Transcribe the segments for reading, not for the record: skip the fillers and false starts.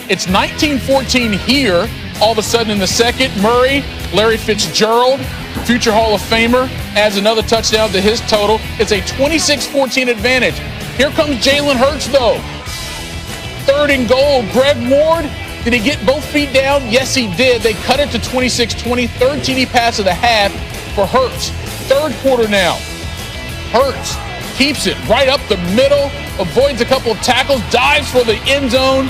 It's 19-14 here. All of a sudden in the second, Murray, Larry Fitzgerald, future Hall of Famer, adds another touchdown to his total. It's a 26-14 advantage. Here comes Jalen Hurts, though. 3rd and goal. Greg Ward, did he get both feet down? Yes, he did. They cut it to 26-20. 3rd TD pass of the half for Hurts. 3rd quarter now. Hurts keeps it right up the middle, avoids a couple of tackles, dives for the end zone.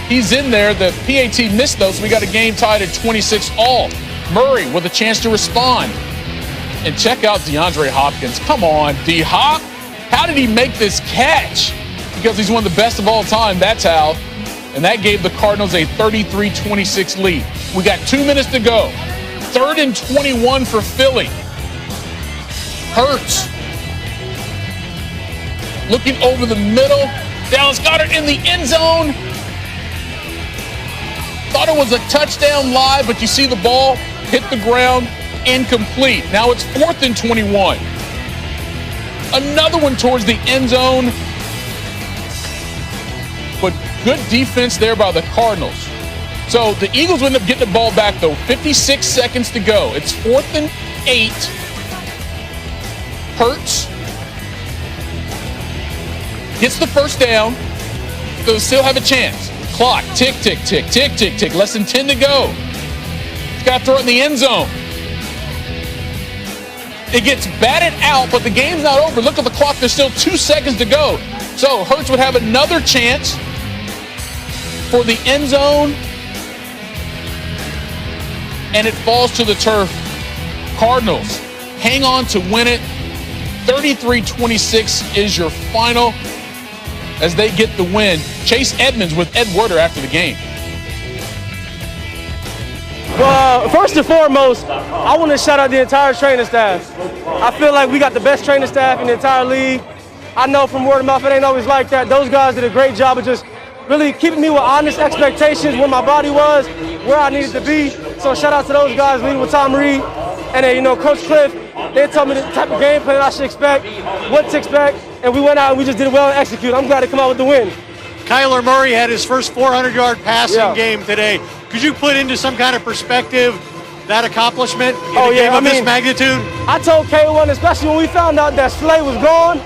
He's in there. The PAT missed, though, so we got a game tied at 26 all. Murray with a chance to respond. And check out DeAndre Hopkins. Come on, D-Hop. How did he make this catch? Because he's one of the best of all time, that's how. And that gave the Cardinals a 33-26 lead. We got 2 minutes to go. 3rd and 21 for Philly. Hurts looking over the middle. Dallas Goedert in the end zone. Thought it was a touchdown live, but you see the ball hit the ground, incomplete. Now it's 4th and 21. Another one towards the end zone. But good defense there by the Cardinals. So the Eagles end up getting the ball back, though. 56 seconds to go. It's 4th and 8. Hurts gets the first down. They'll still have a chance. Clock, tick, tick, tick, tick, tick, tick. Less than 10 to go. He's got to throw it in the end zone. It gets batted out, but the game's not over. Look at the clock. There's still 2 seconds to go. So Hurts would have another chance for the end zone, and it falls to the turf. Cardinals hang on to win it. 33-26 is your final as they get the win. Chase Edmonds with Ed Werder after the game. Well, first and foremost, I want to shout out the entire training staff. I feel like we got the best training staff in the entire league. I know from word of mouth it ain't always like that. Those guys did a great job of just really keeping me with honest expectations where my body was, where I needed to be. So shout out to those guys leading with Tom Reed. And then, Coach Cliff, they told me the type of game plan I should expect, what to expect, and we went out and we just did well and executed. I'm glad to come out with the win. Kyler Murray had his first 400-yard passing game today. Could you put into some kind of perspective that accomplishment in a game of this magnitude? I told K1, especially when we found out that Slay was gone,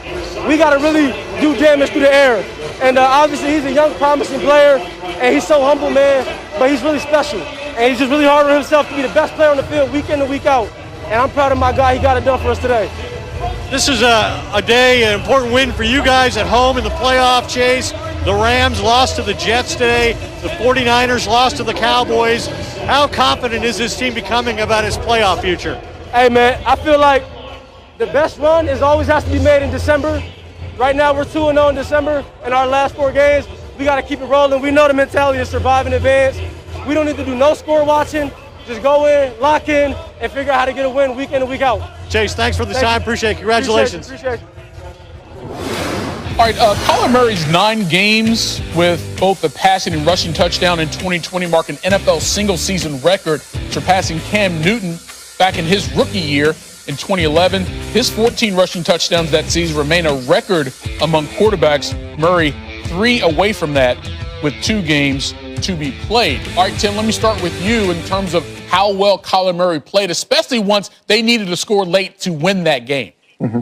we got to really do damage through the air. And obviously he's a young, promising player, and he's so humble, man, but he's really special. And he's just really hard on himself to be the best player on the field week in and week out. And I'm proud of my guy. He got it done for us today. This is a day, an important win for you guys at home in the playoff chase. The Rams lost to the Jets today. The 49ers lost to the Cowboys. How confident is this team becoming about its playoff future? Hey, man, I feel like the best run always has to be made in December. Right now, we're 2-0 in December in our last 4 games. We got to keep it rolling. We know the mentality is survive in advance. We don't need to do no score watching. Just go in, lock in, and figure out how to get a win week in and week out. Chase, thanks for the time. Appreciate it. Congratulations. Appreciate it. All right, Kyler Murray's 9 games with both the passing and rushing touchdown in 2020 mark an NFL single-season record, surpassing Cam Newton back in his rookie year in 2011. His 14 rushing touchdowns that season remain a record among quarterbacks. Murray 3 away from that with 2 games to be played. All right, Tim, let me start with you in terms of how well Kyler Murray played, especially once they needed to score late to win that game. Mm-hmm.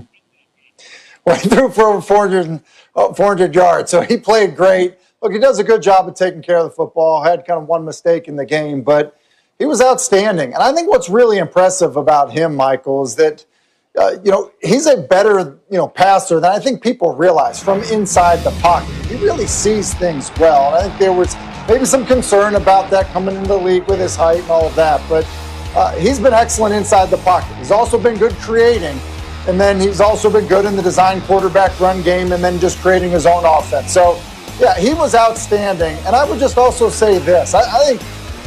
Well, he threw for over 400 yards, so he played great. Look, he does a good job of taking care of the football, had kind of one mistake in the game, but he was outstanding. And I think what's really impressive about him, Michael, is that, he's a better, passer than I think people realize from inside the pocket. He really sees things well, and I think there was maybe some concern about that coming into the league with his height and all of that, but he's been excellent inside the pocket. He's also been good creating, and then he's also been good in the design quarterback run game and then just creating his own offense. So, yeah, he was outstanding. And I would just also say this. I think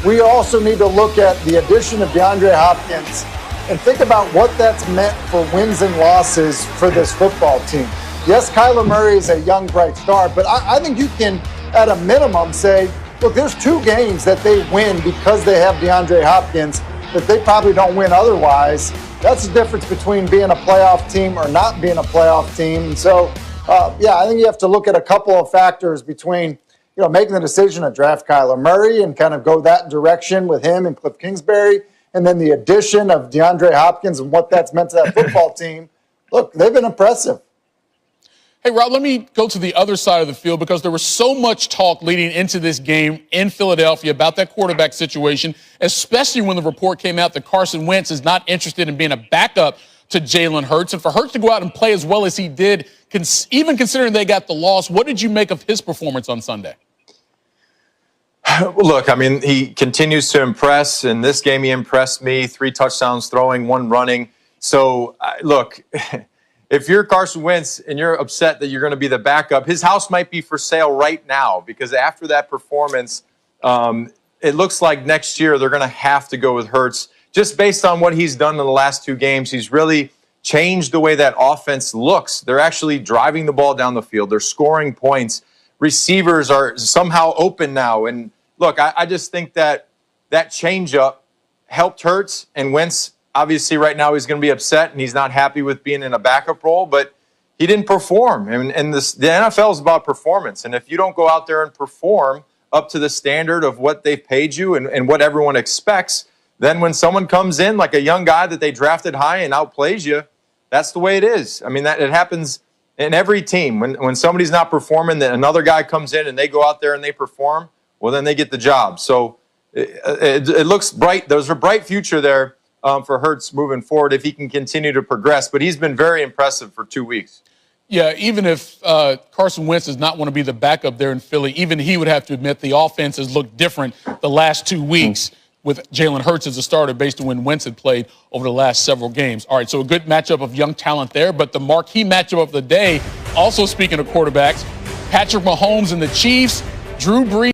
we also need to look at the addition of DeAndre Hopkins and think about what that's meant for wins and losses for this football team. Yes, Kyler Murray is a young, bright star, but I think you can, at a minimum, say, look, there's 2 games that they win because they have DeAndre Hopkins that they probably don't win otherwise. That's the difference between being a playoff team or not being a playoff team. And so, I think you have to look at a couple of factors between, making the decision to draft Kyler Murray and kind of go that direction with him and Cliff Kingsbury, and then the addition of DeAndre Hopkins and what that's meant to that football team. Look, they've been impressive. Hey, Rob, let me go to the other side of the field because there was so much talk leading into this game in Philadelphia about that quarterback situation, especially when the report came out that Carson Wentz is not interested in being a backup to Jalen Hurts. And for Hurts to go out and play as well as he did, even considering they got the loss, what did you make of his performance on Sunday? Look, I mean, he continues to impress. In this game, he impressed me. 3 touchdowns throwing, 1 running. So, look, if you're Carson Wentz and you're upset that you're going to be the backup, his house might be for sale right now because after that performance, it looks like next year they're going to have to go with Hurts. Just based on what he's done in the last 2 games, he's really changed the way that offense looks. They're actually driving the ball down the field. They're scoring points. Receivers are somehow open now. And look, I just think that changeup helped Hurts, and Wentz, obviously right now he's going to be upset and he's not happy with being in a backup role, but he didn't perform. And the NFL is about performance. And if you don't go out there and perform up to the standard of what they've paid you and what everyone expects, then when someone comes in like a young guy that they drafted high and outplays you, that's the way it is. I mean, that it happens in every team. When somebody's not performing, then another guy comes in and they go out there and they perform, well, then they get the job. So it looks bright. There's a bright future there for Hurts moving forward if he can continue to progress. But he's been very impressive for 2 weeks. Yeah, even if Carson Wentz does not want to be the backup there in Philly, even he would have to admit the offense has looked different the last 2 weeks with Jalen Hurts as a starter based on when Wentz had played over the last several games. All right, so a good matchup of young talent there, but the marquee matchup of the day, also speaking of quarterbacks, Patrick Mahomes and the Chiefs, Drew Brees.